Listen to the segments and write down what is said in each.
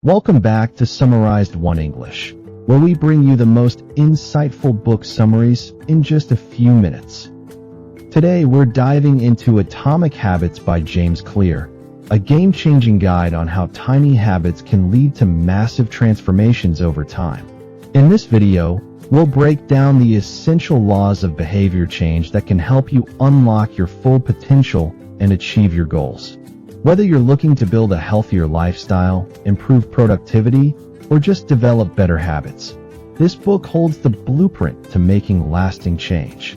Welcome back to Summarised One-English, where we bring you the most insightful book summaries in just a few minutes. Today we're diving into Atomic Habits by James Clear, a game-changing guide on how tiny habits can lead to massive transformations over time. In this video, we'll break down the essential laws of behavior change that can help you unlock your full potential and achieve your goals. Whether you're looking to build a healthier lifestyle, improve productivity, or just develop better habits, this book holds the blueprint to making lasting change.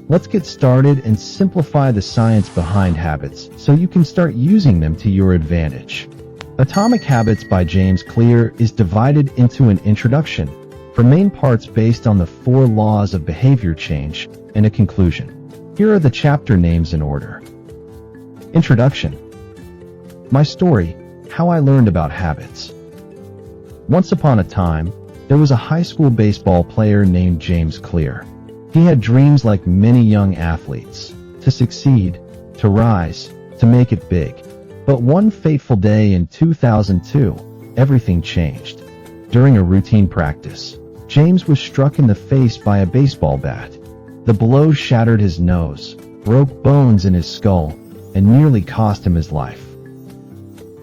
Let's get started and simplify the science behind habits so you can start using them to your advantage. Atomic Habits by James Clear is divided into an introduction, for main parts based on the 4 laws of behavior change, and a conclusion. Here are the chapter names in order. Introduction. My story, how I learned about habits. Once upon a time, there was a high school baseball player named James Clear. He had dreams like many young athletes, to succeed, to rise, to make it big. But one fateful day in 2002, everything changed. During a routine practice, James was struck in the face by a baseball bat. The blow shattered his nose, broke bones in his skull, and nearly cost him his life.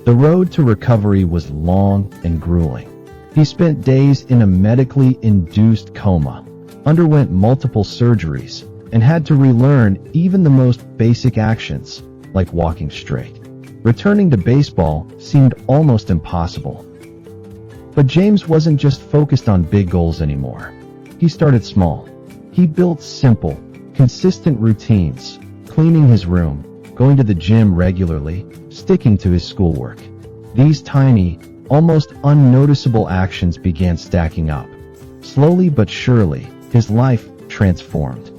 The road to recovery was long and grueling. He spent days in a medically induced coma, underwent multiple surgeries, and had to relearn even the most basic actions, like walking straight. Returning to baseball seemed almost impossible. But James wasn't just focused on big goals anymore. He started small. He built simple, consistent routines, cleaning his room, going to the gym regularly, sticking to his schoolwork. These tiny, almost unnoticeable actions began stacking up. Slowly but surely, his life transformed.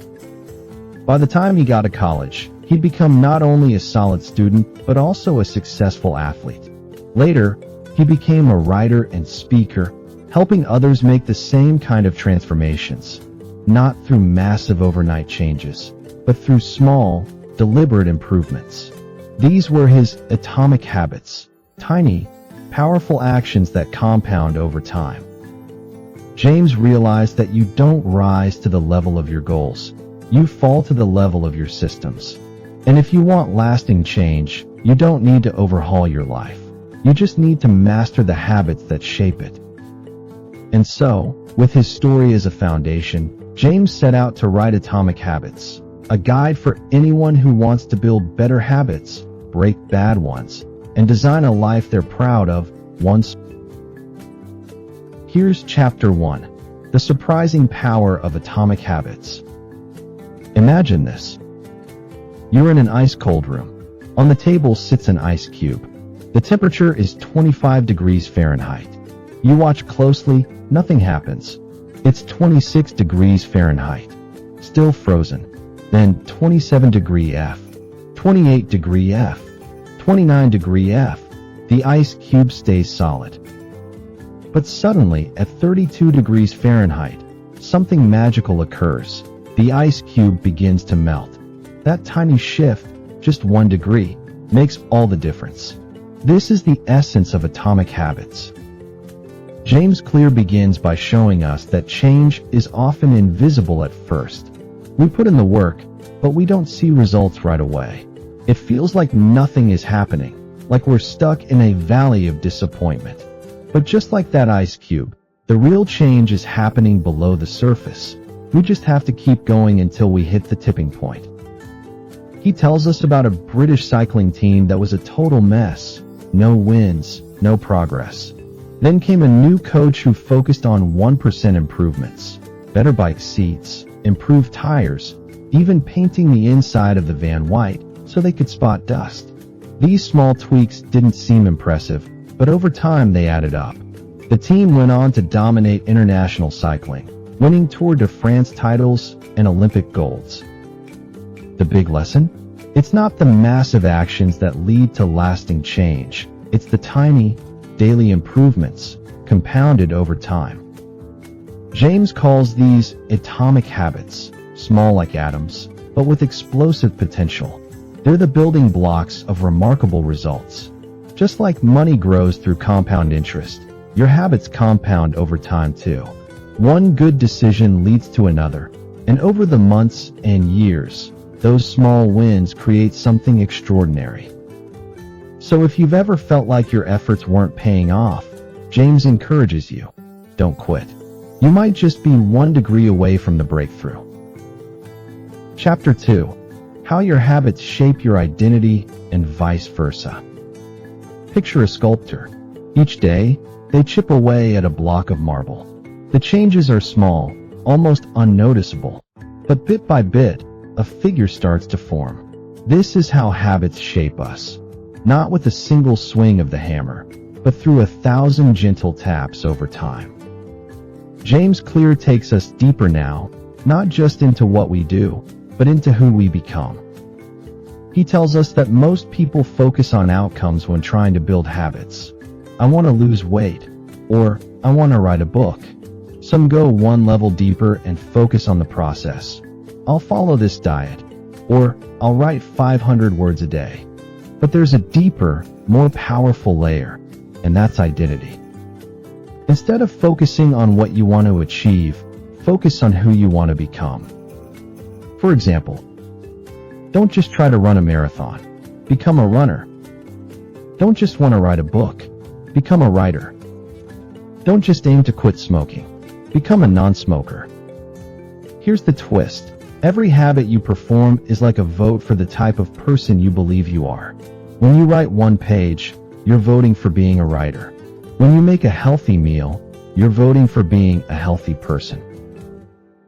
By the time he got to college, he'd become not only a solid student, but also a successful athlete. Later, he became a writer and speaker, helping others make the same kind of transformations, not through massive overnight changes, but through small, deliberate improvements. These were his atomic habits, tiny, powerful actions that compound over time. James realized that you don't rise to the level of your goals, you fall to the level of your systems. And if you want lasting change, you don't need to overhaul your life. You just need to master the habits that shape it. And so, with his story as a foundation, James set out to write Atomic Habits, a guide for anyone who wants to build better habits, break bad ones, and design a life they're proud of. Here's Chapter 1, The Surprising Power of Atomic Habits. Imagine this. You're in an ice-cold room. On the table sits an ice cube. The temperature is 25 degrees Fahrenheit. You watch closely, nothing happens. It's 26 degrees Fahrenheit. Still frozen. Then 27 degree F, 28 degree F, 29 degree F. The ice cube stays solid. But suddenly, at 32 degrees Fahrenheit, something magical occurs. The ice cube begins to melt. That tiny shift, just 1 degree, makes all the difference. This is the essence of Atomic Habits. James Clear begins by showing us that change is often invisible at first. We put in the work, but we don't see results right away. It feels like nothing is happening, like we're stuck in a valley of disappointment. But just like that ice cube, the real change is happening below the surface. We just have to keep going until we hit the tipping point. He tells us about a British cycling team that was a total mess. No wins, no progress. Then came a new coach who focused on 1% improvements, better bike seats, improved tires, even painting the inside of the van white so they could spot dust. These small tweaks didn't seem impressive, but over time they added up. The team went on to dominate international cycling, winning Tour de France titles and Olympic golds. The big lesson? It's not the massive actions that lead to lasting change. It's the tiny, daily improvements, compounded over time. James calls these atomic habits, small like atoms, but with explosive potential. They're the building blocks of remarkable results. Just like money grows through compound interest, your habits compound over time too. One good decision leads to another, and over the months and years, those small wins create something extraordinary. So if you've ever felt like your efforts weren't paying off, James encourages you, don't quit. You might just be 1 degree away from the breakthrough. Chapter 2. How your habits shape your identity and vice versa. Picture a sculptor. Each day, they chip away at a block of marble. The changes are small, almost unnoticeable, but bit by bit, a figure starts to form. This is how habits shape us, not with a single swing of the hammer, but through 1,000 gentle taps over time. James Clear takes us deeper now, not just into what we do, but into who we become. He tells us that most people focus on outcomes when trying to build habits. I want to lose weight, or I want to write a book. Some go 1 level deeper and focus on the process. I'll follow this diet, or I'll write 500 words a day. But there's a deeper, more powerful layer, and that's identity. Instead of focusing on what you want to achieve, focus on who you want to become. For example, don't just try to run a marathon. Become a runner. Don't just want to write a book. Become a writer. Don't just aim to quit smoking. Become a non-smoker. Here's the twist. Every habit you perform is like a vote for the type of person you believe you are. When you write 1 page, you're voting for being a writer. When you make a healthy meal, you're voting for being a healthy person.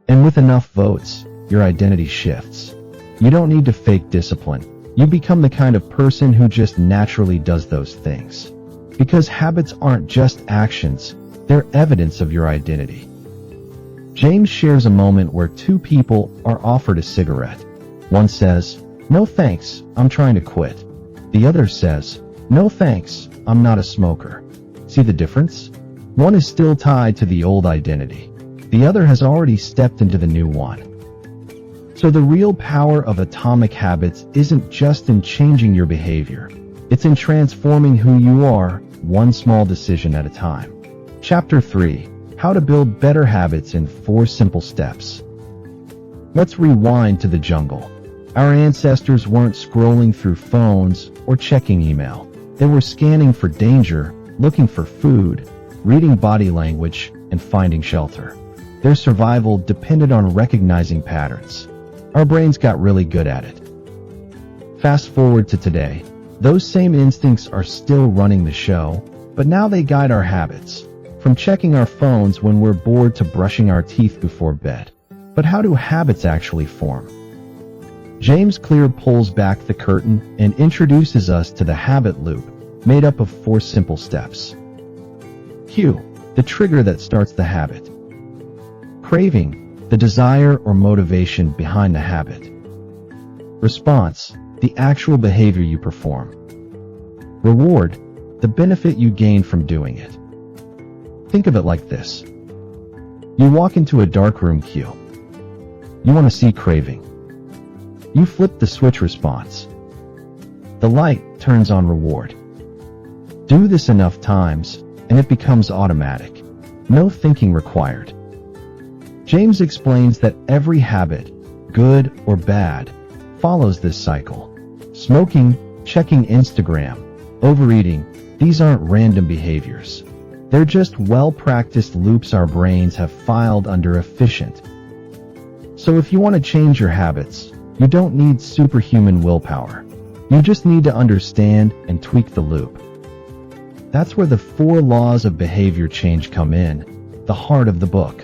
And with enough votes, your identity shifts. You don't need to fake discipline. You become the kind of person who just naturally does those things. Because habits aren't just actions, they're evidence of your identity. James shares a moment where 2 people are offered a cigarette. One says, "No thanks, I'm trying to quit." The other says, "No thanks, I'm not a smoker." See the difference? One is still tied to the old identity. The other has already stepped into the new one. So the real power of atomic habits isn't just in changing your behavior. It's in transforming who you are, 1 small decision at a time. Chapter 3. How to build better habits in 4 simple steps. Let's rewind to the jungle. Our ancestors weren't scrolling through phones or checking email. They were scanning for danger, looking for food, reading body language, and finding shelter. Their survival depended on recognizing patterns. Our brains got really good at it. Fast forward to today. Those same instincts are still running the show, but now they guide our habits. From checking our phones when we're bored to brushing our teeth before bed. But how do habits actually form? James Clear pulls back the curtain and introduces us to the habit loop, made up of 4 simple steps. Cue, the trigger that starts the habit. Craving, the desire or motivation behind the habit. Response, the actual behavior you perform. Reward, the benefit you gain from doing it. Think of it like this. You walk into a dark room queue. You want to see craving. You flip the switch response. The light turns on reward. Do this enough times, and it becomes automatic. No thinking required. James explains that every habit, good or bad, follows this cycle. Smoking, checking Instagram, overeating, these aren't random behaviors. They're just well-practiced loops our brains have filed under efficient. So if you want to change your habits, you don't need superhuman willpower. You just need to understand and tweak the loop. That's where the 4 laws of behavior change come in, the heart of the book.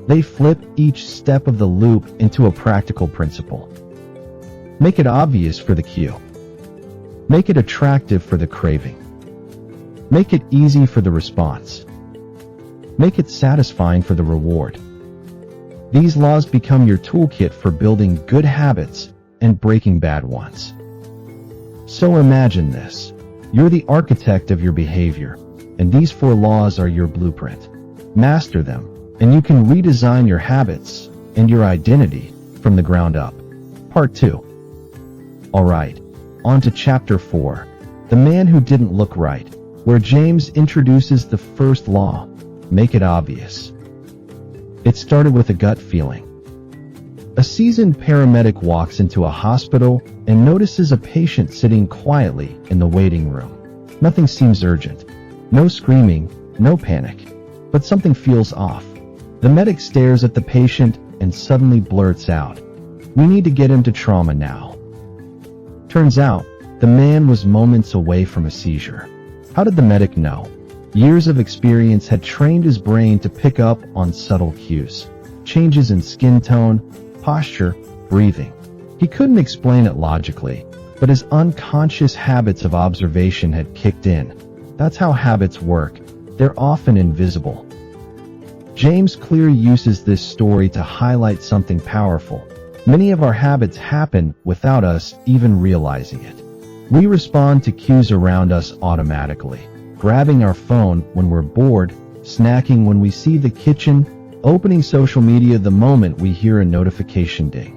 They flip each step of the loop into a practical principle. Make it obvious for the cue. Make it attractive for the craving. Make it easy for the response. Make it satisfying for the reward. These laws become your toolkit for building good habits and breaking bad ones. So imagine this. You're the architect of your behavior, and these 4 laws are your blueprint. Master them, and you can redesign your habits and your identity from the ground up. Part 2. Alright, on to Chapter 4. The Man Who Didn't Look Right, where James introduces the first law: make it obvious. It started with a gut feeling. A seasoned paramedic walks into a hospital and notices a patient sitting quietly in the waiting room. Nothing seems urgent. No screaming, no panic. But something feels off. The medic stares at the patient and suddenly blurts out, "We need to get him to trauma now." Turns out, the man was moments away from a seizure. How did the medic know? Years of experience had trained his brain to pick up on subtle cues. Changes in skin tone, posture, breathing. He couldn't explain it logically, but his unconscious habits of observation had kicked in. That's how habits work. They're often invisible. James Clear uses this story to highlight something powerful. Many of our habits happen without us even realizing it. We respond to cues around us automatically. Grabbing our phone when we're bored, snacking when we see the kitchen, opening social media the moment we hear a notification ding.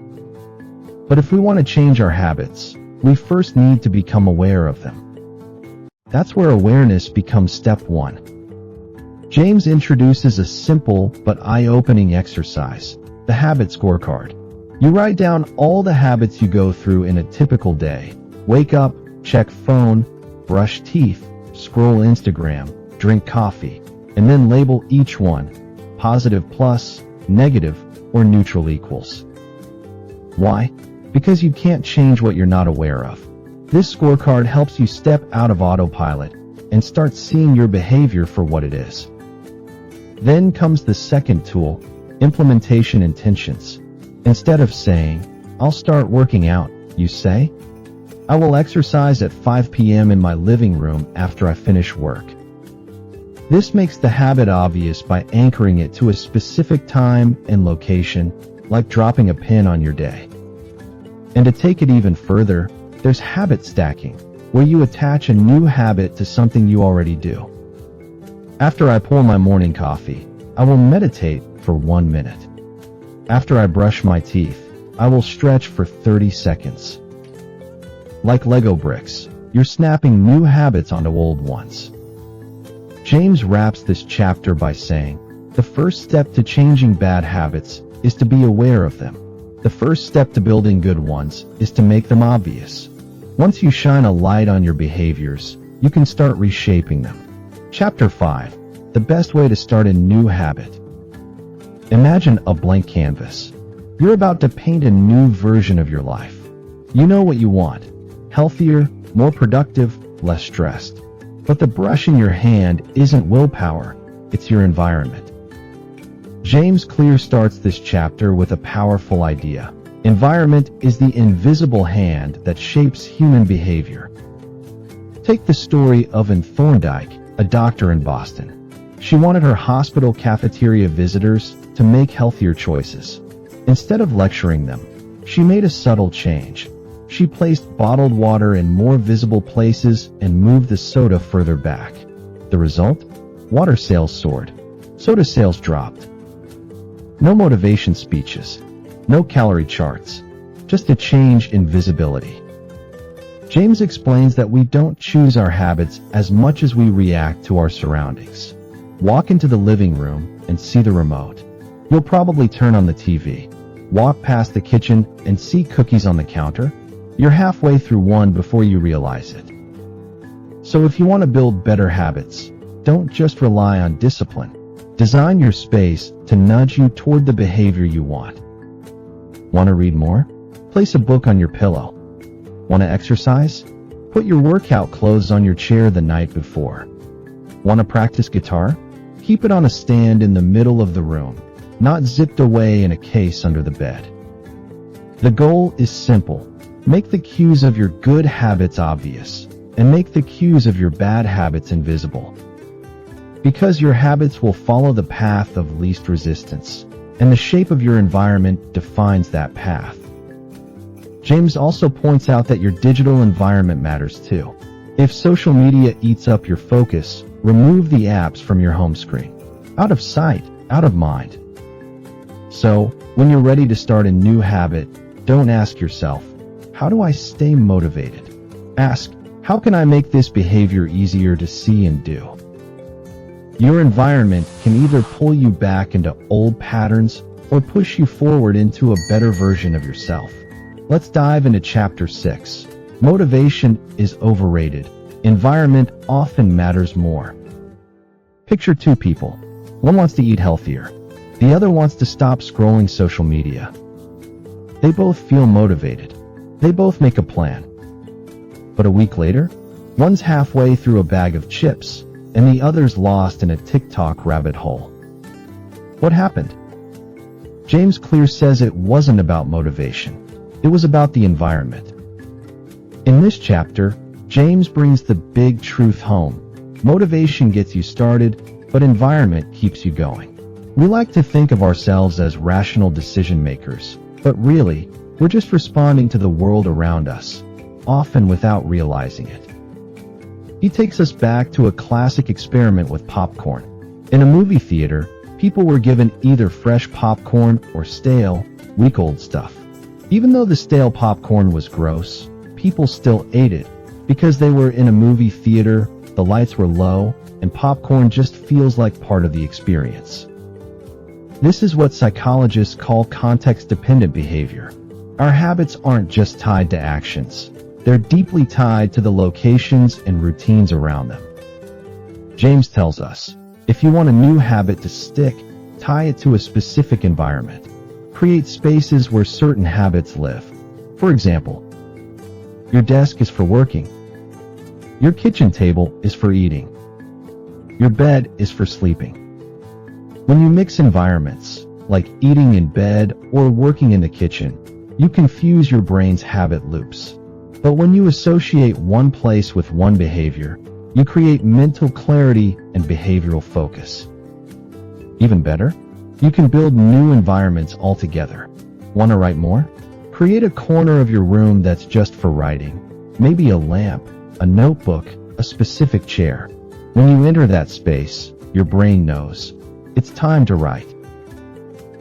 But if we want to change our habits, we first need to become aware of them. That's where awareness becomes step one. James introduces a simple but eye-opening exercise, the habit scorecard. You write down all the habits you go through in a typical day. Wake up, check phone, brush teeth, scroll Instagram, drink coffee, and then label each one: positive plus, negative, or neutral equals. Why? Because you can't change what you're not aware of. This scorecard helps you step out of autopilot and start seeing your behavior for what it is. Then comes the second tool, implementation intentions. Instead of saying, "I'll start working out," you say, "I will exercise at 5 p.m. in my living room after I finish work." This makes the habit obvious by anchoring it to a specific time and location, like dropping a pin on your day. And to take it even further, there's habit stacking, where you attach a new habit to something you already do. After I pour my morning coffee, I will meditate for 1 minute. After I brush my teeth, I will stretch for 30 seconds. Like Lego bricks, you're snapping new habits onto old ones. James wraps this chapter by saying, the first step to changing bad habits is to be aware of them. The first step to building good ones is to make them obvious. Once you shine a light on your behaviors, you can start reshaping them. Chapter 5. The best way to start a new habit. Imagine a blank canvas. You're about to paint a new version of your life. You know what you want: healthier, more productive, less stressed. But the brush in your hand isn't willpower, it's your environment. James Clear starts this chapter with a powerful idea. Environment is the invisible hand that shapes human behavior. Take the story of Anne Thorndike, a doctor in Boston. She wanted her hospital cafeteria visitors to make healthier choices. Instead of lecturing them, she made a subtle change. She placed bottled water in more visible places and moved the soda further back. The result? Water sales soared. Soda sales dropped. No motivation speeches. No calorie charts. Just a change in visibility. James explains that we don't choose our habits as much as we react to our surroundings. Walk into the living room and see the remote. You'll probably turn on the TV. Walk past the kitchen and see cookies on the counter. You're halfway through one before you realize it. So if you want to build better habits, don't just rely on discipline. Design your space to nudge you toward the behavior you want. Want to read more? Place a book on your pillow. Want to exercise? Put your workout clothes on your chair the night before. Want to practice guitar? Keep it on a stand in the middle of the room, not zipped away in a case under the bed. The goal is simple. Make the cues of your good habits obvious, and make the cues of your bad habits invisible. Because your habits will follow the path of least resistance, and the shape of your environment defines that path. James also points out that your digital environment matters too. If social media eats up your focus, remove the apps from your home screen. Out of sight, out of mind. So, when you're ready to start a new habit, don't ask yourself, how do I stay motivated? Ask, How can I make this behavior easier to see and do? Your environment can either pull you back into old patterns or push you forward into a better version of yourself. Let's dive into Chapter 6. Motivation is overrated. Environment often matters more. Picture two people. One wants to eat healthier. The other wants to stop scrolling social media. They both feel motivated. They both make a plan. But a week later, one's halfway through a bag of chips, and the other's lost in a TikTok rabbit hole. What happened? James Clear says it wasn't about motivation. It was about the environment. In this chapter, James brings the big truth home. Motivation gets you started, but environment keeps you going. We like to think of ourselves as rational decision makers, but really, we're just responding to the world around us, often without realizing it. He takes us back to a classic experiment with popcorn. In a movie theater, people were given either fresh popcorn or stale, week-old stuff. Even though the stale popcorn was gross, people still ate it because they were in a movie theater, the lights were low, and popcorn just feels like part of the experience. This is what psychologists call context-dependent behavior. Our habits aren't just tied to actions. They're deeply tied to the locations and routines around them. James tells us, if you want a new habit to stick, tie it to a specific environment. Create spaces where certain habits live. For example, your desk is for working. Your kitchen table is for eating. Your bed is for sleeping. When you mix environments, like eating in bed or working in the kitchen, you confuse your brain's habit loops. But when you associate one place with one behavior, you create mental clarity and behavioral focus. Even better, you can build new environments altogether. Want to write more? Create a corner of your room that's just for writing. Maybe a lamp, a notebook, a specific chair. When you enter that space, your brain knows it's time to write.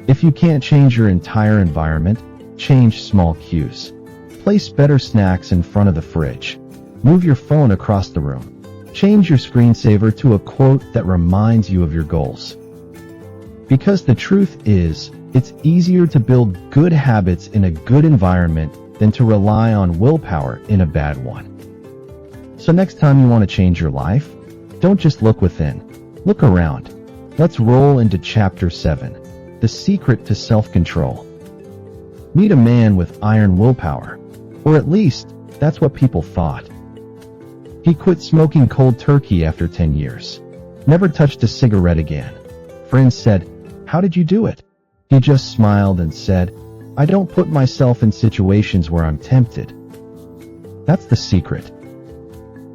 If you can't change your entire environment, change small cues. Place better snacks in front of the fridge. Move your phone across the room. Change your screensaver to a quote that reminds you of your goals. Because the truth is, it's easier to build good habits in a good environment than to rely on willpower in a bad one. So next time you want to change your life, don't just look within. Look around. Let's roll into Chapter 7, The Secret to Self-Control. Meet a man with iron willpower, or at least, that's what people thought. He quit smoking cold turkey after 10 years. Never touched a cigarette again. Friends said, "How did you do it?" He just smiled and said, "I don't put myself in situations where I'm tempted." That's the secret.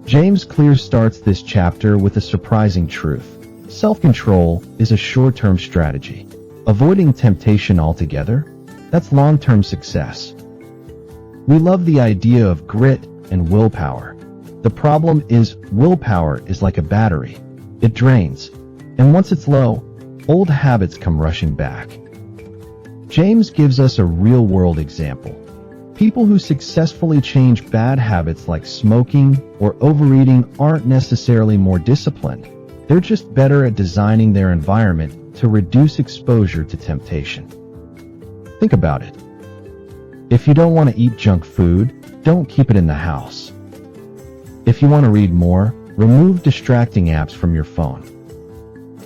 James Clear starts this chapter with a surprising truth. Self-control is a short-term strategy. Avoiding temptation altogether, that's long-term success. We love the idea of grit and willpower. The problem is willpower is like a battery. It drains, and once it's low, old habits come rushing back. James gives us a real-world example. People who successfully change bad habits like smoking or overeating aren't necessarily more disciplined. They're just better at designing their environment to reduce exposure to temptation. Think about it. If you don't want to eat junk food, don't keep it in the house. If you want to read more, remove distracting apps from your phone.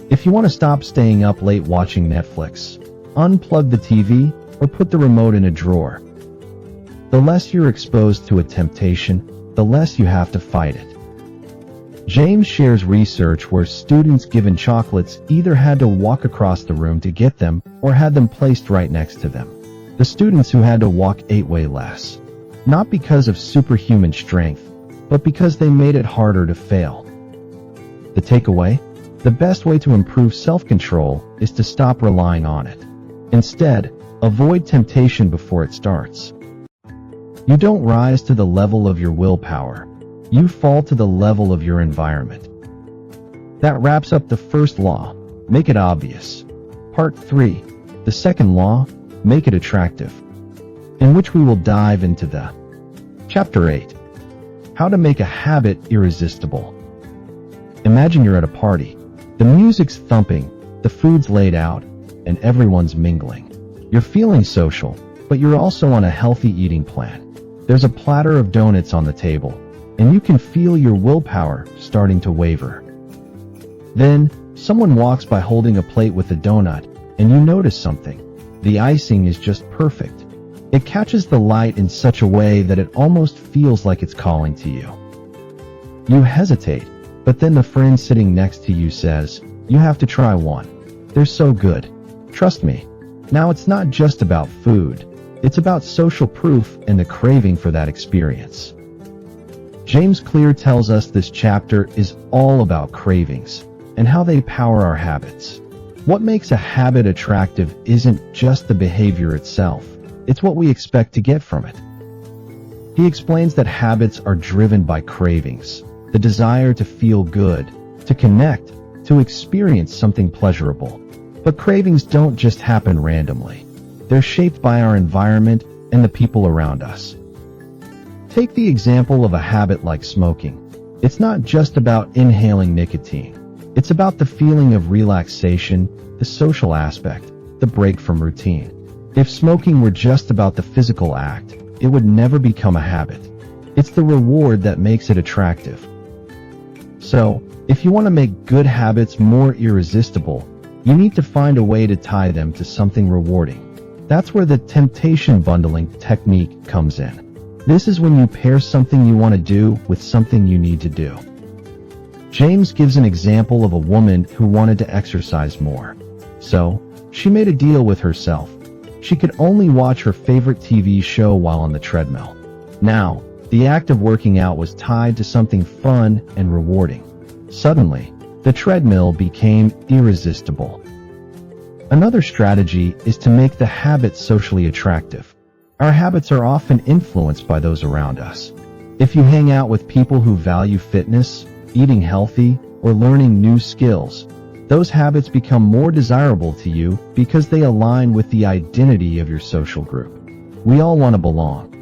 If you want to stop staying up late watching Netflix, unplug the TV or put the remote in a drawer. The less you're exposed to a temptation, the less you have to fight it. James shares research where students given chocolates either had to walk across the room to get them or had them placed right next to them. The students who had to walk ate way less. Not because of superhuman strength, but because they made it harder to fail. The takeaway? The best way to improve self-control is to stop relying on it. Instead, avoid temptation before it starts. You don't rise to the level of your willpower. You fall to the level of your environment. That wraps up the first law, make it obvious. Part 3, the second law, make it attractive, in which we will dive into the Chapter 8, How to make a habit irresistible. Imagine you're at a party. The music's thumping, the food's laid out, and everyone's mingling. You're feeling social, but you're also on a healthy eating plan. There's a platter of donuts on the table, and you can feel your willpower starting to waver. Then, someone walks by holding a plate with a donut, and you notice something. The icing is just perfect. It catches the light in such a way that it almost feels like it's calling to you. You hesitate, but then the friend sitting next to you says, "You have to try one. They're so good. Trust me." Now it's not just about food. It's about social proof and the craving for that experience. James Clear tells us this chapter is all about cravings and how they power our habits. What makes a habit attractive isn't just the behavior itself, it's what we expect to get from it. He explains that habits are driven by cravings, the desire to feel good, to connect, to experience something pleasurable. But cravings don't just happen randomly. They're shaped by our environment and the people around us. Take the example of a habit like smoking. It's not just about inhaling nicotine. It's about the feeling of relaxation, the social aspect, the break from routine. If smoking were just about the physical act, it would never become a habit. It's the reward that makes it attractive. So, if you want to make good habits more irresistible, you need to find a way to tie them to something rewarding. That's where the temptation bundling technique comes in. This is when you pair something you want to do with something you need to do. James gives an example of a woman who wanted to exercise more. So, she made a deal with herself. She could only watch her favorite TV show while on the treadmill. Now, the act of working out was tied to something fun and rewarding. Suddenly, the treadmill became irresistible. Another strategy is to make the habit socially attractive. Our habits are often influenced by those around us. If you hang out with people who value fitness, eating healthy, or learning new skills, those habits become more desirable to you because they align with the identity of your social group. We all want to belong.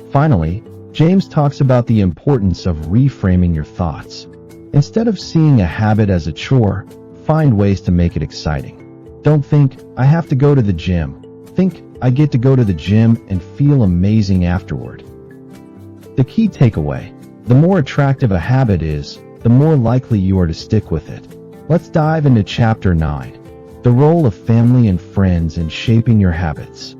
Finally, James talks about the importance of reframing your thoughts. Instead of seeing a habit as a chore, find ways to make it exciting. Don't think, "I have to go to the gym." Think, "I get to go to the gym and feel amazing afterward." The key takeaway: the more attractive a habit is, the more likely you are to stick with it. Let's dive into Chapter 9, the role of family and friends in shaping your habits.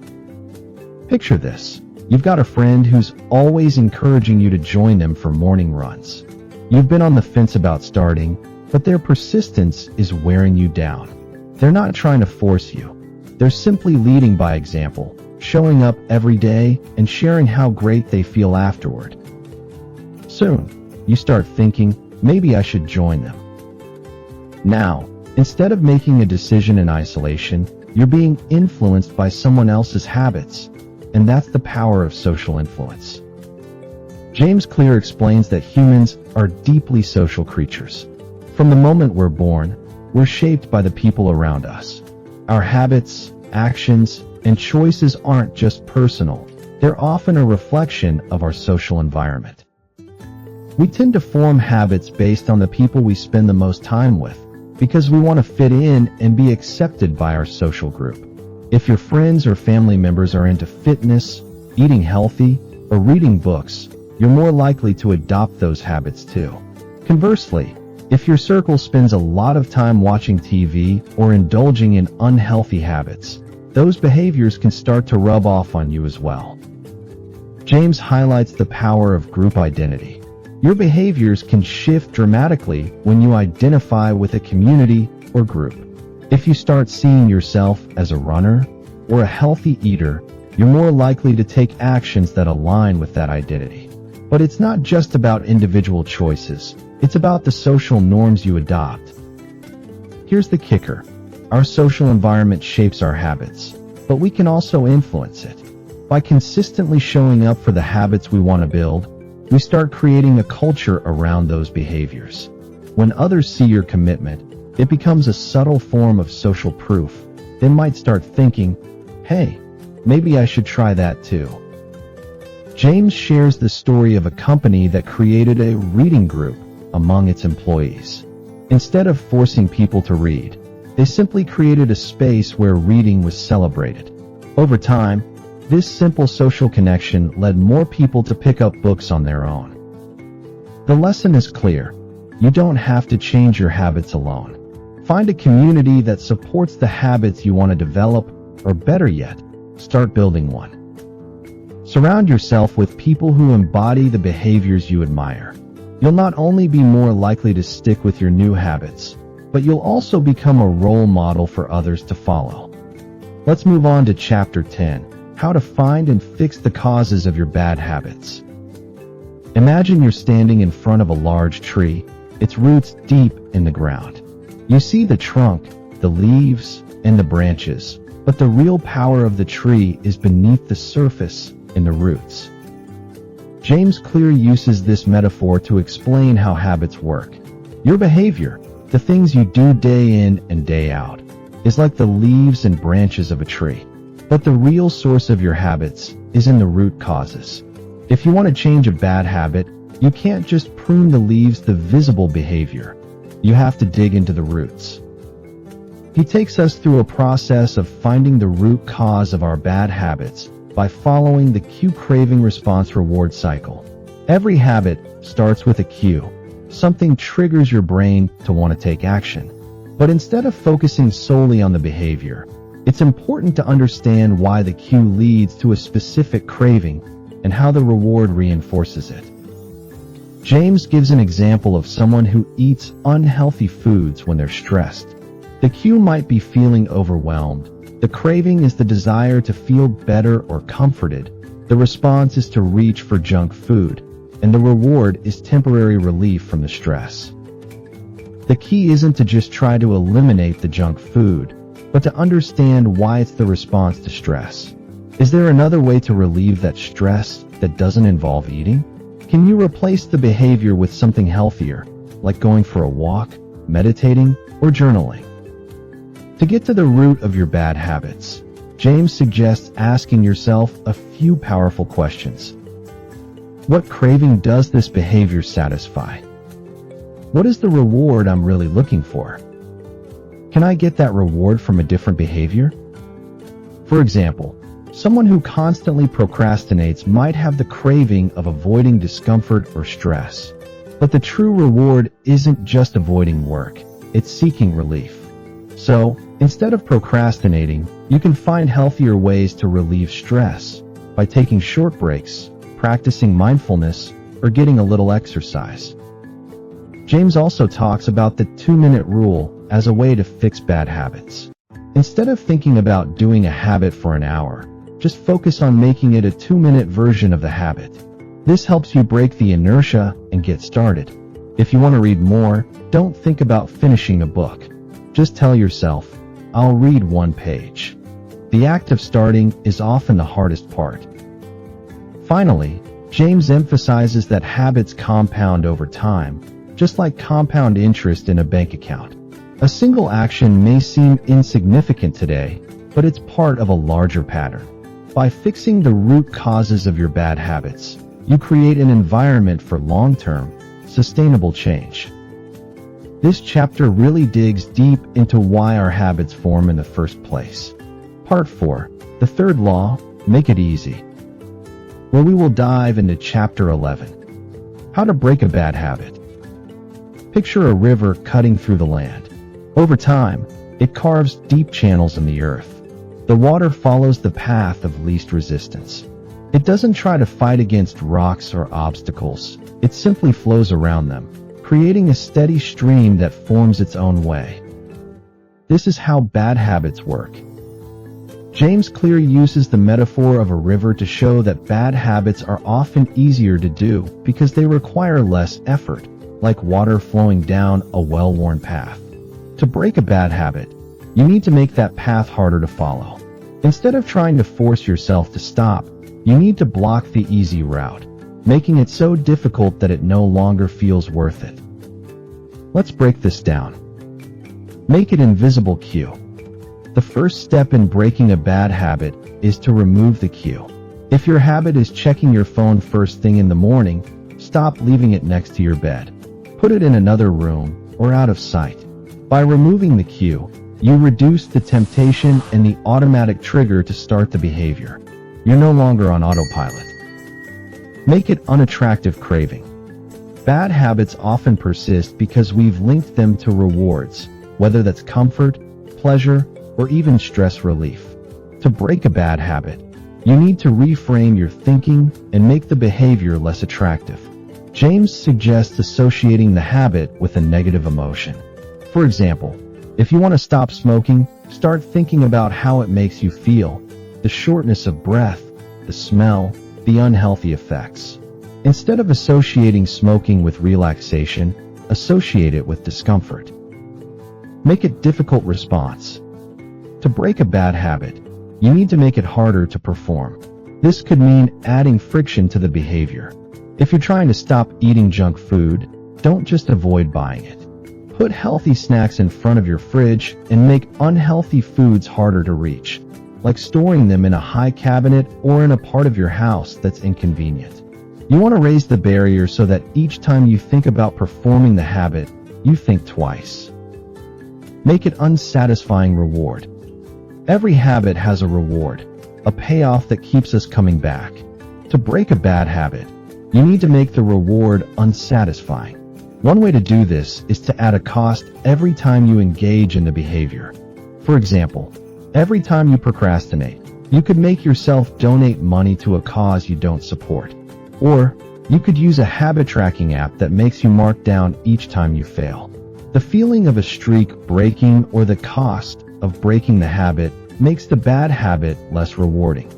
Picture this. You've got a friend who's always encouraging you to join them for morning runs. You've been on the fence about starting, but their persistence is wearing you down. They're not trying to force you. They're simply leading by example, showing up every day and sharing how great they feel afterward. Soon, you start thinking, maybe I should join them. Now, instead of making a decision in isolation, you're being influenced by someone else's habits, and that's the power of social influence. James Clear explains that humans are deeply social creatures. From the moment we're born, we're shaped by the people around us. Our habits, actions, and choices aren't just personal. They're often a reflection of our social environment. We tend to form habits based on the people we spend the most time with, because we want to fit in and be accepted by our social group. If your friends or family members are into fitness, eating healthy, or reading books, you're more likely to adopt those habits too. Conversely, if your circle spends a lot of time watching TV or indulging in unhealthy habits, those behaviors can start to rub off on you as well. James highlights the power of group identity. Your behaviors can shift dramatically when you identify with a community or group. If you start seeing yourself as a runner or a healthy eater, you're more likely to take actions that align with that identity. But it's not just about individual choices. It's about the social norms you adopt. Here's the kicker. Our social environment shapes our habits, but we can also influence it. By consistently showing up for the habits we want to build, we start creating a culture around those behaviors. When others see your commitment, it becomes a subtle form of social proof. They might start thinking, "Hey, maybe I should try that too." James shares the story of a company that created a reading group among its employees. Instead of forcing people to read, they simply created a space where reading was celebrated. Over time, this simple social connection led more people to pick up books on their own. The lesson is clear. You don't have to change your habits alone. Find a community that supports the habits you want to develop, or better yet, start building one. Surround yourself with people who embody the behaviors you admire. You'll not only be more likely to stick with your new habits, but you'll also become a role model for others to follow. Let's move on to Chapter 10, How to Find and Fix the Causes of Your Bad Habits. Imagine you're standing in front of a large tree, its roots deep in the ground. You see the trunk, the leaves, and the branches, but the real power of the tree is beneath the surface in the roots. James Clear uses this metaphor to explain how habits work. Your behavior, the things you do day in and day out, is like the leaves and branches of a tree. But the real source of your habits is in the root causes. If you want to change a bad habit, you can't just prune the leaves, the visible behavior. You have to dig into the roots. He takes us through a process of finding the root cause of our bad habits by following the cue craving response reward cycle. Every habit starts with a cue. Something triggers your brain to want to take action. But instead of focusing solely on the behavior, it's important to understand why the cue leads to a specific craving and how the reward reinforces it. James gives an example of someone who eats unhealthy foods when they're stressed. The cue might be feeling overwhelmed. The craving is the desire to feel better or comforted. The response is to reach for junk food, and the reward is temporary relief from the stress. The key isn't to just try to eliminate the junk food, but to understand why it's the response to stress. Is there another way to relieve that stress that doesn't involve eating? Can you replace the behavior with something healthier, like going for a walk, meditating, or journaling? To get to the root of your bad habits, James suggests asking yourself a few powerful questions. What craving does this behavior satisfy? What is the reward I'm really looking for? Can I get that reward from a different behavior? For example, someone who constantly procrastinates might have the craving of avoiding discomfort or stress. But the true reward isn't just avoiding work, it's seeking relief. So, instead of procrastinating, you can find healthier ways to relieve stress by taking short breaks, practicing mindfulness, or getting a little exercise. James also talks about the 2-minute rule as a way to fix bad habits. Instead of thinking about doing a habit for an hour, just focus on making it a 2-minute version of the habit. This helps you break the inertia and get started. If you want to read more, don't think about finishing a book. Just tell yourself, I'll read 1 page. The act of starting is often the hardest part. Finally, James emphasizes that habits compound over time, just like compound interest in a bank account. A single action may seem insignificant today, but it's part of a larger pattern. By fixing the root causes of your bad habits, you create an environment for long-term, sustainable change. This chapter really digs deep into why our habits form in the first place. Part 4, the third law, make it easy, where we will dive into Chapter 11, how to break a bad habit. Picture a river cutting through the land. Over time, it carves deep channels in the earth. The water follows the path of least resistance. It doesn't try to fight against rocks or obstacles. It simply flows around them, creating a steady stream that forms its own way. This is how bad habits work. James Clear uses the metaphor of a river to show that bad habits are often easier to do because they require less effort, like water flowing down a well-worn path. To break a bad habit, you need to make that path harder to follow. Instead of trying to force yourself to stop, you need to block the easy route, making it so difficult that it no longer feels worth it. Let's break this down. Make it invisible cue. The first step in breaking a bad habit is to remove the cue. If your habit is checking your phone first thing in the morning, stop leaving it next to your bed. Put it in another room or out of sight. By removing the cue, you reduce the temptation and the automatic trigger to start the behavior. You're no longer on autopilot. Make it unattractive craving. Bad habits often persist because we've linked them to rewards, whether that's comfort, pleasure, or even stress relief. To break a bad habit, you need to reframe your thinking and make the behavior less attractive. James suggests associating the habit with a negative emotion. For example, if you want to stop smoking, start thinking about how it makes you feel, the shortness of breath, the smell, the unhealthy effects. Instead of associating smoking with relaxation, associate it with discomfort. Make it difficult response. To break a bad habit, you need to make it harder to perform. This could mean adding friction to the behavior. If you're trying to stop eating junk food, don't just avoid buying it. Put healthy snacks in front of your fridge and make unhealthy foods harder to reach, like storing them in a high cabinet or in a part of your house that's inconvenient. You want to raise the barrier so that each time you think about performing the habit, you think twice. Make it unsatisfying reward. Every habit has a reward, a payoff that keeps us coming back. To break a bad habit, you need to make the reward unsatisfying. One way to do this is to add a cost every time you engage in the behavior. For example, every time you procrastinate, you could make yourself donate money to a cause you don't support. Or, you could use a habit tracking app that makes you mark down each time you fail. The feeling of a streak breaking or the cost of breaking the habit makes the bad habit less rewarding.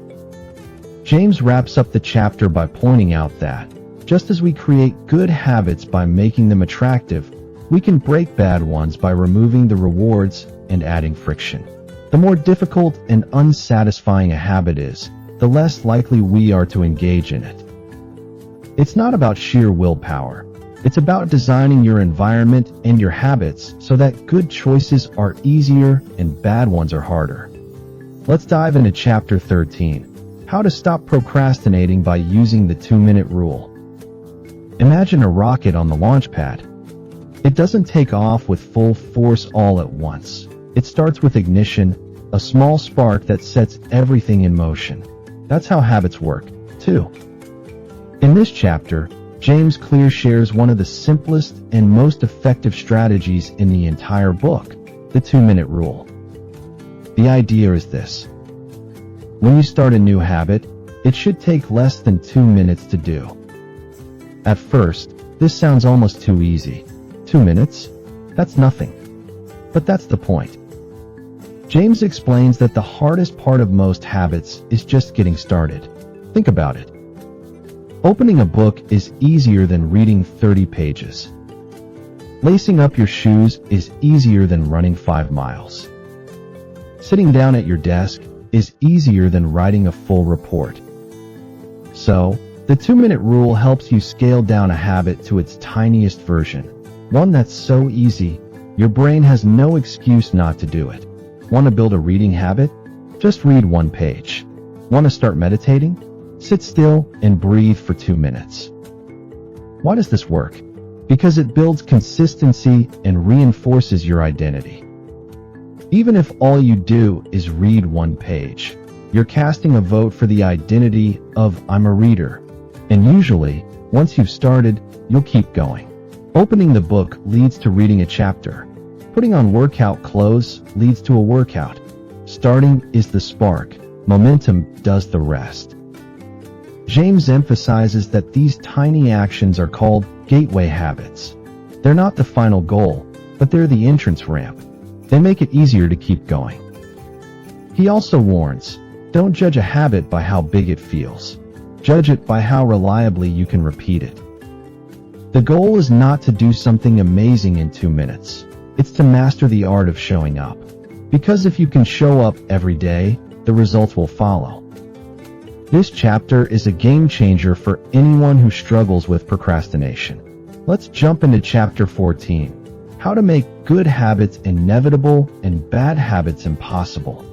James wraps up the chapter by pointing out that, just as we create good habits by making them attractive, we can break bad ones by removing the rewards and adding friction. The more difficult and unsatisfying a habit is, the less likely we are to engage in it. It's not about sheer willpower. It's about designing your environment and your habits so that good choices are easier and bad ones are harder. Let's dive into Chapter 13, How to Stop Procrastinating by Using the 2-Minute Rule. Imagine a rocket on the launch pad. It doesn't take off with full force all at once. It starts with ignition, a small spark that sets everything in motion. That's how habits work, too. In this chapter, James Clear shares one of the simplest and most effective strategies in the entire book, the 2-minute rule. The idea is this. When you start a new habit, it should take less than 2 minutes to do. At first, this sounds almost too easy. 2 minutes? That's nothing. But that's the point. James explains that the hardest part of most habits is just getting started. Think about it. Opening a book is easier than reading 30 pages. Lacing up your shoes is easier than running 5 miles. Sitting down at your desk is easier than writing a full report. So, the 2-minute rule helps you scale down a habit to its tiniest version, one that's so easy, your brain has no excuse not to do it. Want to build a reading habit? Just read 1 page. Want to start meditating? Sit still and breathe for 2 minutes. Why does this work? Because it builds consistency and reinforces your identity. Even if all you do is read 1 page, you're casting a vote for the identity of I'm a reader. And usually, once you've started, you'll keep going. Opening the book leads to reading a chapter. Putting on workout clothes leads to a workout. Starting is the spark. Momentum does the rest. James emphasizes that these tiny actions are called gateway habits. They're not the final goal, but they're the entrance ramp. They make it easier to keep going. He also warns, don't judge a habit by how big it feels. Judge it by how reliably you can repeat it. The goal is not to do something amazing in 2 minutes. It's to master the art of showing up. Because if you can show up every day, the results will follow. This chapter is a game changer for anyone who struggles with procrastination. Let's jump into Chapter 14, How to Make Good Habits Inevitable and Bad Habits Impossible.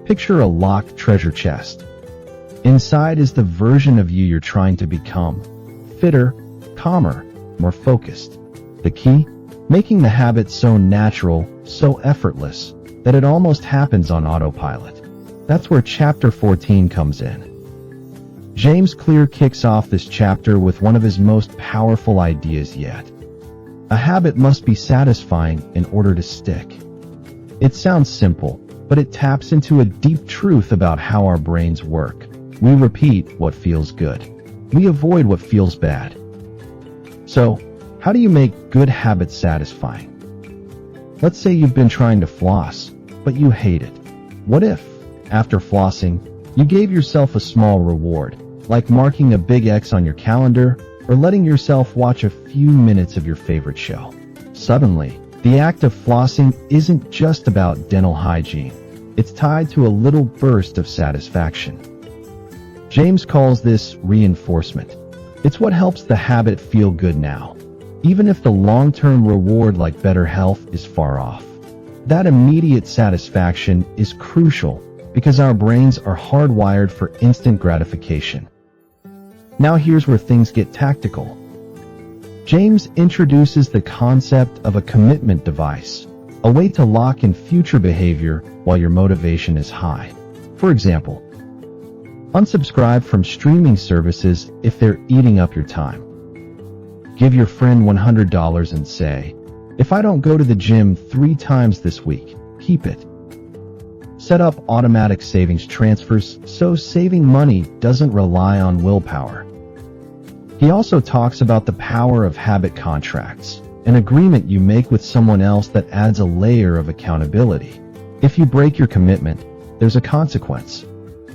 Picture a locked treasure chest. Inside is the version of you you're trying to become. Fitter, calmer, more focused. The key? Making the habit so natural, so effortless, that it almost happens on autopilot. That's where chapter 14 comes in. James Clear kicks off this chapter with one of his most powerful ideas yet. A habit must be satisfying in order to stick. It sounds simple, but it taps into a deep truth about how our brains work. We repeat what feels good. We avoid what feels bad. So, how do you make good habits satisfying? Let's say you've been trying to floss, but you hate it. What if, after flossing, you gave yourself a small reward, like marking a big X on your calendar or letting yourself watch a few minutes of your favorite show? Suddenly, the act of flossing isn't just about dental hygiene. It's tied to a little burst of satisfaction. James calls this reinforcement. It's what helps the habit feel good now, even if the long-term reward like better health is far off. That immediate satisfaction is crucial because our brains are hardwired for instant gratification. Now here's where things get tactical. James introduces the concept of a commitment device, a way to lock in future behavior while your motivation is high. For example, unsubscribe from streaming services if they're eating up your time. Give your friend $100 and say, "If I don't go to the gym 3 times this week, keep it." Set up automatic savings transfers so saving money doesn't rely on willpower. He also talks about the power of habit contracts, an agreement you make with someone else that adds a layer of accountability. If you break your commitment, there's a consequence.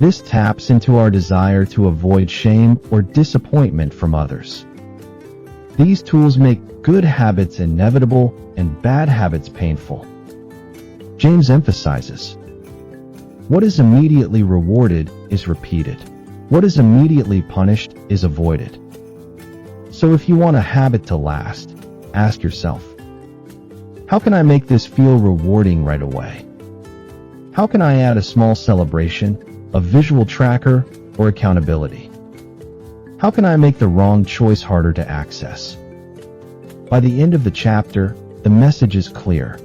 This taps into our desire to avoid shame or disappointment from others. These tools make good habits inevitable and bad habits painful. James emphasizes, what is immediately rewarded is repeated. What is immediately punished is avoided. So if you want a habit to last, ask yourself, how can I make this feel rewarding right away? How can I add a small celebration, a visual tracker, or accountability? How can I make the wrong choice harder to access? By the end of the chapter, the message is clear.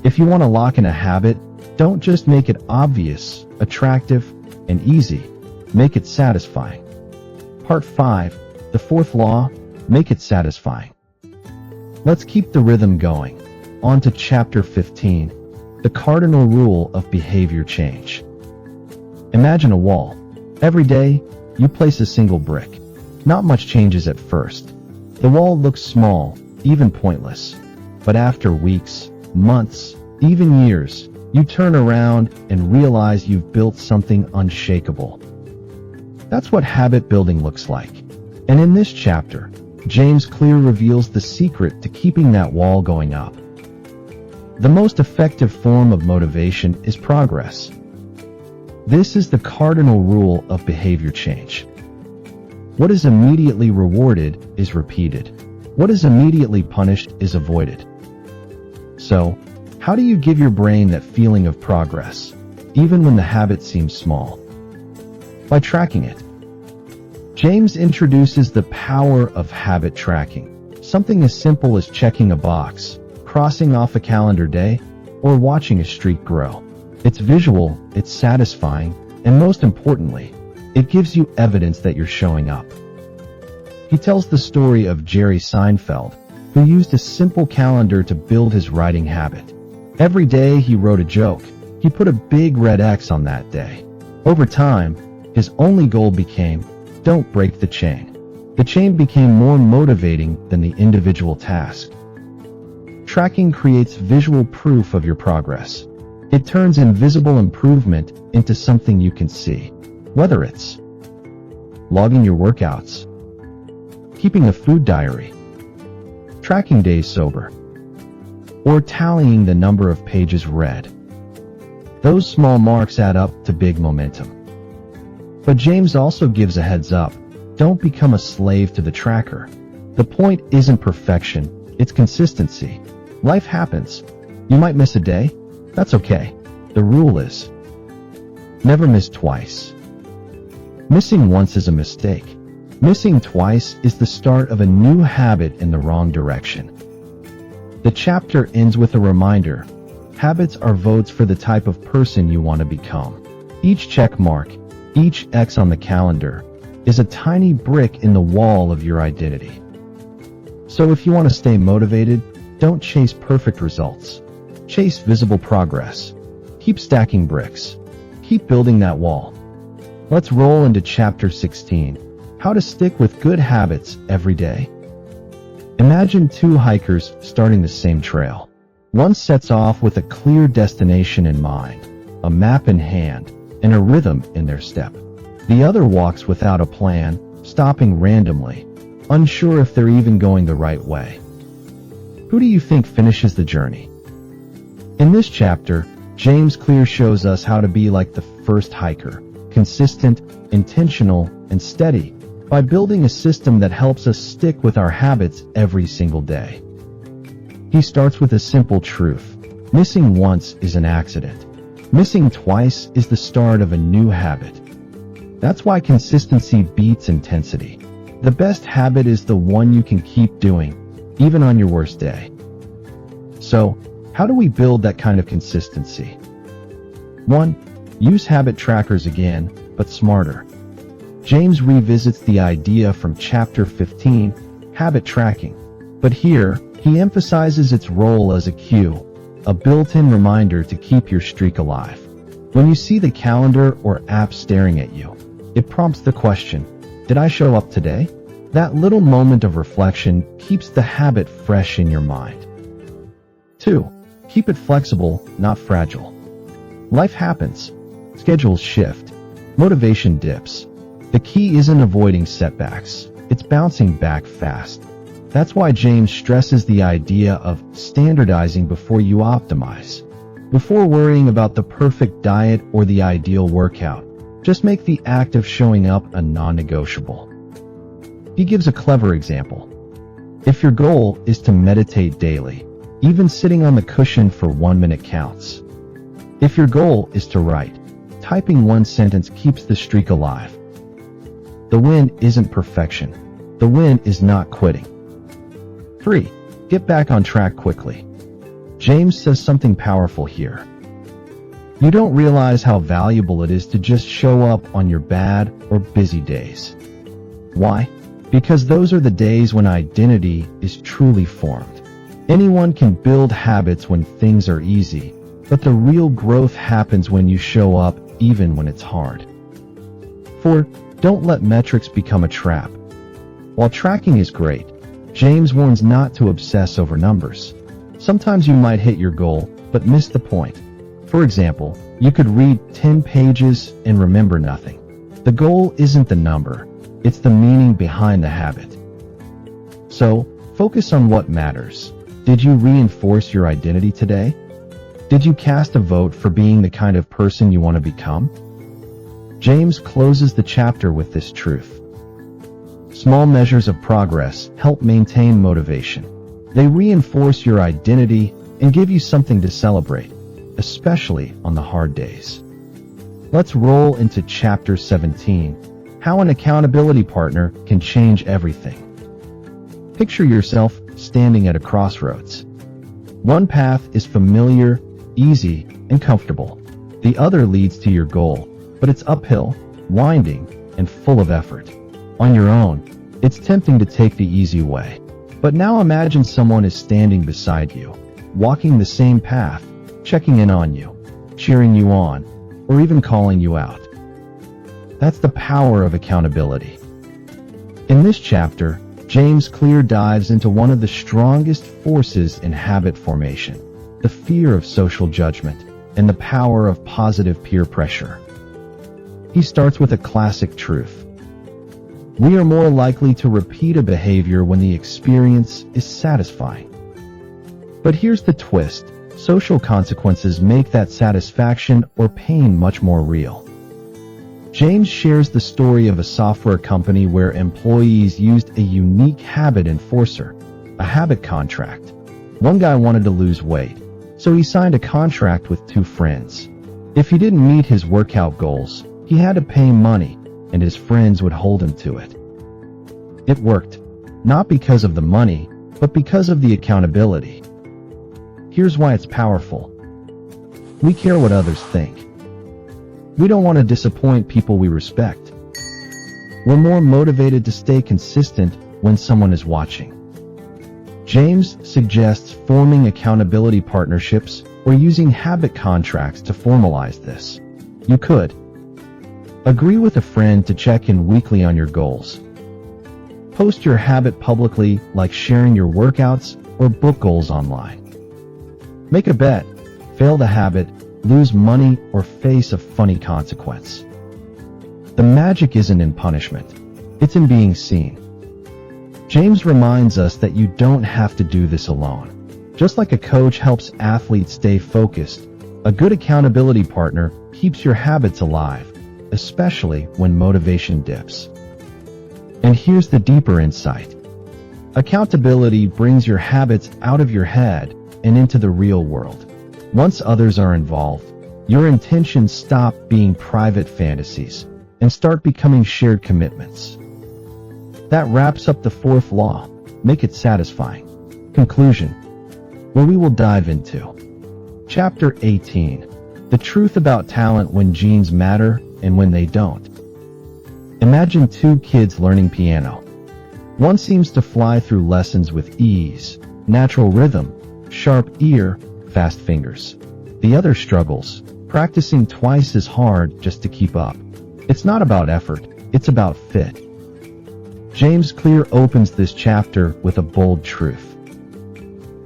If you want to lock in a habit, don't just make it obvious, attractive, and easy. Make it satisfying. Part 5, the fourth law, make it satisfying. Let's keep the rhythm going. On to chapter 15, the cardinal rule of behavior change. Imagine a wall. Every day, you place a single brick. Not much changes at first. The wall looks small, even pointless. But after weeks, months, even years, you turn around and realize you've built something unshakable. That's what habit building looks like. And in this chapter, James Clear reveals the secret to keeping that wall going up. The most effective form of motivation is progress. This is the cardinal rule of behavior change. What is immediately rewarded is repeated. What is immediately punished is avoided. So, how do you give your brain that feeling of progress, even when the habit seems small? By tracking it. James introduces the power of habit tracking, something as simple as checking a box, crossing off a calendar day, or watching a streak grow. It's visual, it's satisfying, and most importantly, it gives you evidence that you're showing up. He tells the story of Jerry Seinfeld, who used a simple calendar to build his writing habit. Every day he wrote a joke. He put a big red X on that day. Over time, his only goal became, don't break the chain. The chain became more motivating than the individual task. Tracking creates visual proof of your progress. It turns invisible improvement into something you can see. Whether it's logging your workouts, keeping a food diary, tracking days sober, or tallying the number of pages read. Those small marks add up to big momentum. But James also gives a heads up. Don't become a slave to the tracker. The point isn't perfection, it's consistency. Life happens. You might miss a day. That's okay. The rule is, never miss twice. Missing once is a mistake. Missing twice is the start of a new habit in the wrong direction. The chapter ends with a reminder. Habits are votes for the type of person you want to become. Each check mark, each X on the calendar, is a tiny brick in the wall of your identity. So if you want to stay motivated, don't chase perfect results. Chase visible progress. Keep stacking bricks. Keep building that wall. Let's roll into chapter 16, how to stick with good habits every day. Imagine two hikers starting the same trail. One sets off with a clear destination in mind, a map in hand, and a rhythm in their step. The other walks without a plan, stopping randomly, unsure if they're even going the right way. Who do you think finishes the journey? In this chapter, James Clear shows us how to be like the first hiker, consistent, intentional, and steady, by building a system that helps us stick with our habits every single day. He starts with a simple truth. Missing once is an accident. Missing twice is the start of a new habit. That's why consistency beats intensity. The best habit is the one you can keep doing, even on your worst day. So, how do we build that kind of consistency? 1. Use habit trackers again, but smarter. James revisits the idea from chapter 15, habit tracking, but here, he emphasizes its role as a cue, a built-in reminder to keep your streak alive. When you see the calendar or app staring at you, it prompts the question, did I show up today? That little moment of reflection keeps the habit fresh in your mind. 2. Keep it flexible, not fragile. Life happens. Schedules shift. Motivation dips. The key isn't avoiding setbacks. It's bouncing back fast. That's why James stresses the idea of standardizing before you optimize. Before worrying about the perfect diet or the ideal workout, just make the act of showing up a non-negotiable. He gives a clever example. If your goal is to meditate daily, even sitting on the cushion for 1 minute counts. If your goal is to write, typing one sentence keeps the streak alive. The win isn't perfection. The win is not quitting. 3. Get back on track quickly. James says something powerful here. You don't realize how valuable it is to just show up on your bad or busy days. Why? Because those are the days when identity is truly formed. Anyone can build habits when things are easy, but the real growth happens when you show up even when it's hard. 4. Don't let metrics become a trap. While tracking is great, James warns not to obsess over numbers. Sometimes you might hit your goal, but miss the point. For example, you could read 10 pages and remember nothing. The goal isn't the number, it's the meaning behind the habit. So, focus on what matters. Did you reinforce your identity today? Did you cast a vote for being the kind of person you want to become? James closes the chapter with this truth. Small measures of progress help maintain motivation. They reinforce your identity and give you something to celebrate, especially on the hard days. Let's roll into chapter 17, how an accountability partner can change everything. Picture yourself standing at a crossroads. One path is familiar, easy, and comfortable. The other leads to your goal, but it's uphill, winding, and full of effort. On your own, it's tempting to take the easy way. But now imagine someone is standing beside you, walking the same path, checking in on you, cheering you on, or even calling you out. That's the power of accountability. In this chapter, James Clear dives into one of the strongest forces in habit formation, the fear of social judgment and the power of positive peer pressure. He starts with a classic truth. We are more likely to repeat a behavior when the experience is satisfying. But here's the twist. Social consequences make that satisfaction or pain much more real. James shares the story of a software company where employees used a unique habit enforcer, a habit contract. One guy wanted to lose weight, so he signed a contract with two friends. If he didn't meet his workout goals, he had to pay money, and his friends would hold him to it. It worked, not because of the money, but because of the accountability. Here's why it's powerful. We care what others think. We don't want to disappoint people we respect. We're more motivated to stay consistent when someone is watching. James suggests forming accountability partnerships or using habit contracts to formalize this. You could agree with a friend to check in weekly on your goals. Post your habit publicly, like sharing your workouts or book goals online. Make a bet, fail the habit, lose money, or face a funny consequence. The magic isn't in punishment. It's in being seen. James reminds us that you don't have to do this alone. Just like a coach helps athletes stay focused, a good accountability partner keeps your habits alive, especially when motivation dips. And here's the deeper insight. Accountability brings your habits out of your head and into the real world. Once others are involved, your intentions stop being private fantasies and start becoming shared commitments. That wraps up the fourth law. Make it satisfying. Conclusion, where we will dive into Chapter 18, the truth about talent when genes matter and when they don't. Imagine two kids learning piano. One seems to fly through lessons with ease, natural rhythm, sharp ear, fast fingers. The other struggles, practicing twice as hard just to keep up. It's not about effort, it's about fit. James Clear opens this chapter with a bold truth.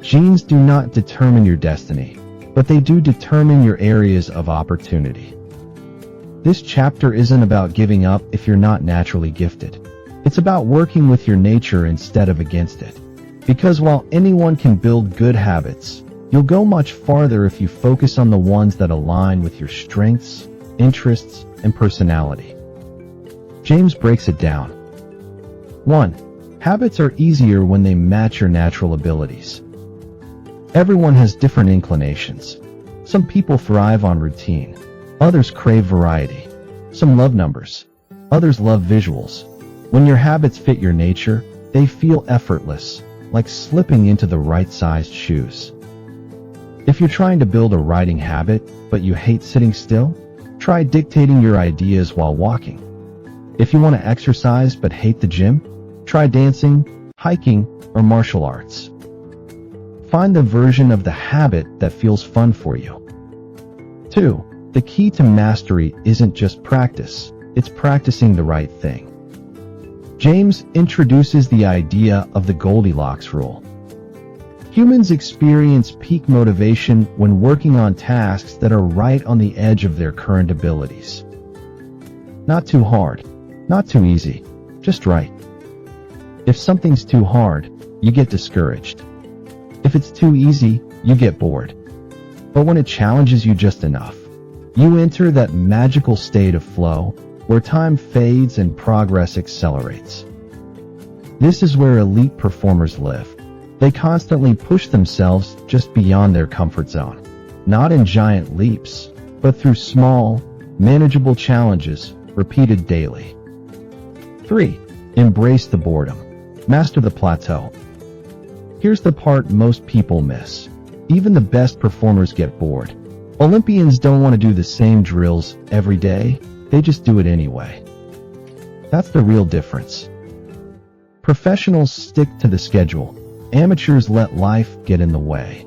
Genes do not determine your destiny, but they do determine your areas of opportunity. This chapter isn't about giving up if you're not naturally gifted. It's about working with your nature instead of against it. Because while anyone can build good habits, you'll go much farther if you focus on the ones that align with your strengths, interests, and personality. James breaks it down. 1. Habits are easier when they match your natural abilities. Everyone has different inclinations. Some people thrive on routine. Others crave variety. Some love numbers. Others love visuals. When your habits fit your nature, they feel effortless, like slipping into the right-sized shoes. If you're trying to build a writing habit, but you hate sitting still, try dictating your ideas while walking. If you want to exercise but hate the gym, try dancing, hiking, or martial arts. Find the version of the habit that feels fun for you. 2. The key to mastery isn't just practice, it's practicing the right thing. James introduces the idea of the Goldilocks rule. Humans experience peak motivation when working on tasks that are right on the edge of their current abilities. Not too hard, not too easy, just right. If something's too hard, you get discouraged. If it's too easy, you get bored. But when it challenges you just enough, you enter that magical state of flow where time fades and progress accelerates. This is where elite performers live. They constantly push themselves just beyond their comfort zone, not in giant leaps, but through small, manageable challenges repeated daily. 3. Embrace the boredom. Master the plateau. Here's the part most people miss. Even the best performers get bored. Olympians don't want to do the same drills every day, they just do it anyway. That's the real difference. Professionals stick to the schedule. Amateurs let life get in the way.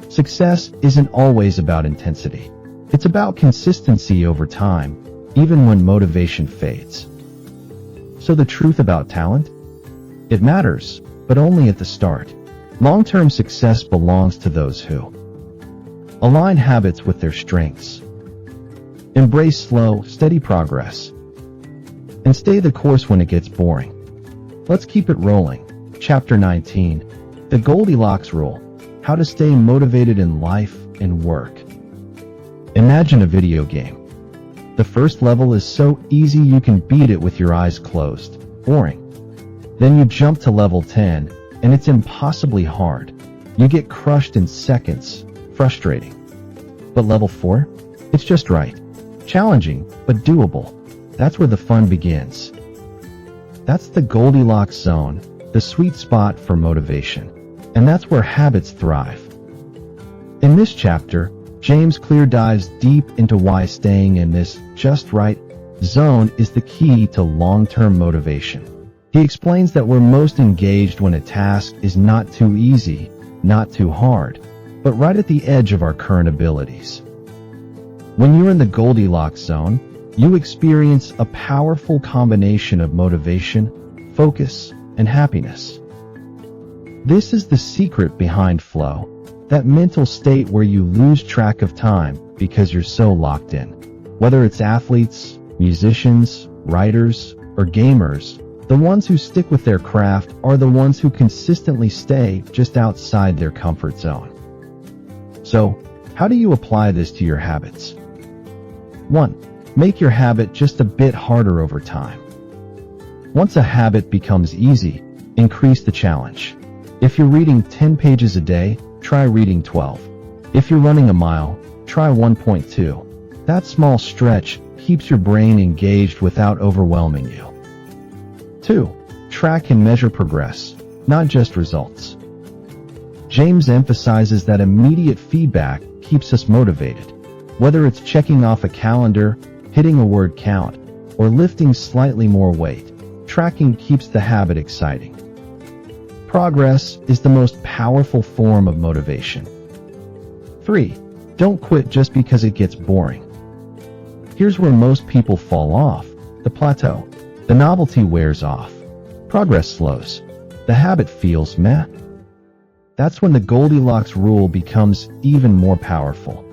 Success isn't always about intensity. It's about consistency over time, even when motivation fades. So the truth about talent? It matters, but only at the start. Long-term success belongs to those who align habits with their strengths, embrace slow, steady progress, and stay the course when it gets boring. Let's keep it rolling. Chapter 19, The Goldilocks Rule, How to Stay Motivated in Life and Work. Imagine a video game. The first level is so easy you can beat it with your eyes closed. Boring. Then you jump to level 10, and it's impossibly hard. You get crushed in seconds. Frustrating. But level 4? It's just right. Challenging, but doable. That's where the fun begins. That's the Goldilocks zone, the sweet spot for motivation. And that's where habits thrive. In this chapter, James Clear dives deep into why staying in this just right zone is the key to long-term motivation. He explains that we're most engaged when a task is not too easy, not too hard, but right at the edge of our current abilities. When you're in the Goldilocks zone, you experience a powerful combination of motivation, focus, and happiness. This is the secret behind flow, that mental state where you lose track of time because you're so locked in. Whether it's athletes, musicians, writers, or gamers, the ones who stick with their craft are the ones who consistently stay just outside their comfort zone. So, how do you apply this to your habits? 1. Make your habit just a bit harder over time. Once a habit becomes easy, increase the challenge. If you're reading 10 pages a day, try reading 12. If you're running a mile, try 1.2. That small stretch keeps your brain engaged without overwhelming you. 2. Track and measure progress, not just results. James emphasizes that immediate feedback keeps us motivated. Whether it's checking off a calendar, hitting a word count, or lifting slightly more weight, tracking keeps the habit exciting. Progress is the most powerful form of motivation. 3. Don't quit just because it gets boring. Here's where most people fall off: the plateau. The novelty wears off. Progress slows. The habit feels meh. That's when the Goldilocks rule becomes even more powerful.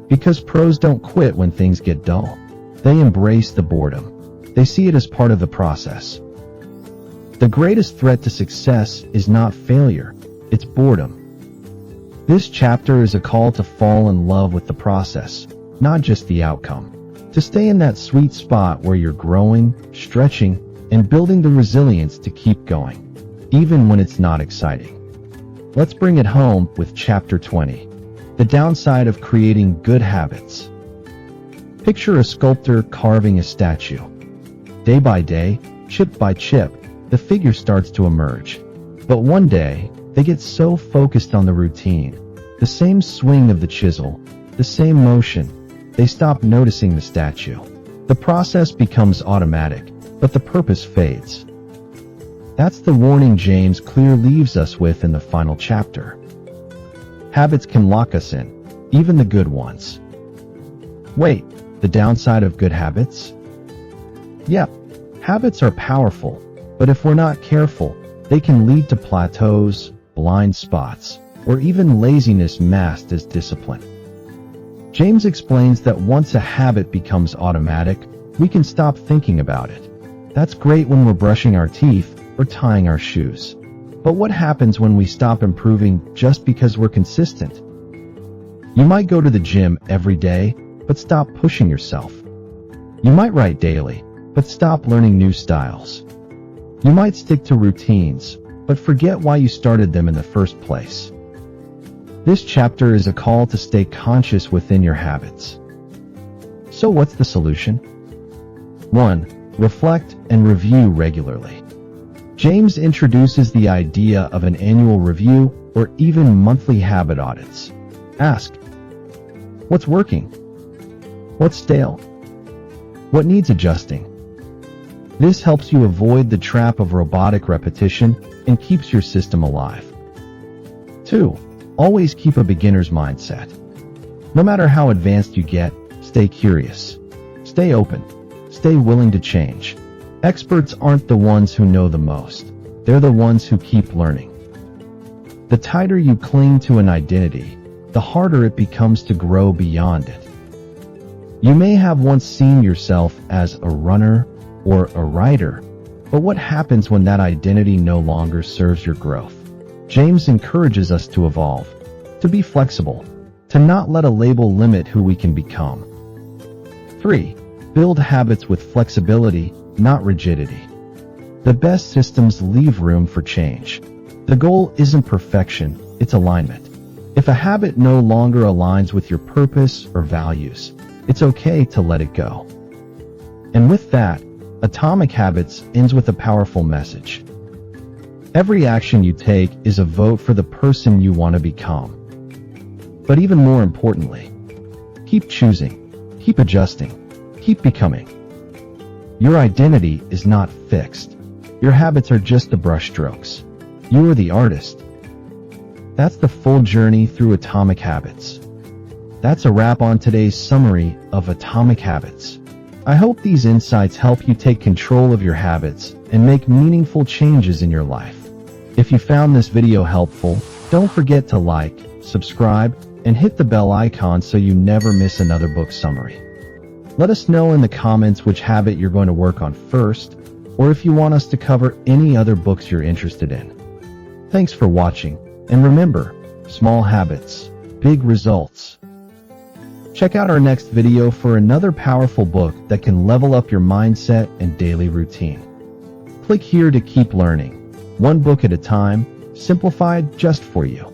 Because pros don't quit when things get dull. They embrace the boredom. They see it as part of the process. The greatest threat to success is not failure, it's boredom. This chapter is a call to fall in love with the process, not just the outcome. To stay in that sweet spot where you're growing, stretching, and building the resilience to keep going, even when it's not exciting. Let's bring it home with Chapter 20, the downside of creating good habits. Picture a sculptor carving a statue. Day by day, chip by chip, the figure starts to emerge. But one day, they get so focused on the routine, the same swing of the chisel, the same motion, they stop noticing the statue. The process becomes automatic, but the purpose fades. That's the warning James Clear leaves us with in the final chapter. Habits can lock us in, even the good ones. Wait, the downside of good habits? Yep, habits are powerful, but if we're not careful, they can lead to plateaus, blind spots, or even laziness masked as discipline. James explains that once a habit becomes automatic, we can stop thinking about it. That's great when we're brushing our teeth or tying our shoes. But what happens when we stop improving just because we're consistent? You might go to the gym every day, but stop pushing yourself. You might write daily, but stop learning new styles. You might stick to routines, but forget why you started them in the first place. This chapter is a call to stay conscious within your habits. So what's the solution? 1. Reflect and review regularly. James introduces the idea of an annual review or even monthly habit audits. Ask, what's working? What's stale? What needs adjusting? This helps you avoid the trap of robotic repetition and keeps your system alive. 2. Always keep a beginner's mindset. No matter how advanced you get, stay curious. Stay open. Stay willing to change. Experts aren't the ones who know the most. They're the ones who keep learning. The tighter you cling to an identity, the harder it becomes to grow beyond it. You may have once seen yourself as a runner or a writer, but what happens when that identity no longer serves your growth? James encourages us to evolve, to be flexible, to not let a label limit who we can become. 3. Build habits with flexibility, not rigidity. The best systems leave room for change. The goal isn't perfection, it's alignment. If a habit no longer aligns with your purpose or values, it's okay to let it go. And with that, Atomic Habits ends with a powerful message. Every action you take is a vote for the person you want to become. But even more importantly, keep choosing, keep adjusting, keep becoming. Your identity is not fixed. Your habits are just the brushstrokes. You are the artist. That's the full journey through Atomic Habits. That's a wrap on today's summary of Atomic Habits. I hope these insights help you take control of your habits and make meaningful changes in your life. If you found this video helpful, don't forget to like, subscribe, and hit the bell icon so you never miss another book summary. Let us know in the comments which habit you're going to work on first, or if you want us to cover any other books you're interested in. Thanks for watching, and remember, small habits, big results. Check out our next video for another powerful book that can level up your mindset and daily routine. Click here to keep learning, one book at a time, simplified just for you.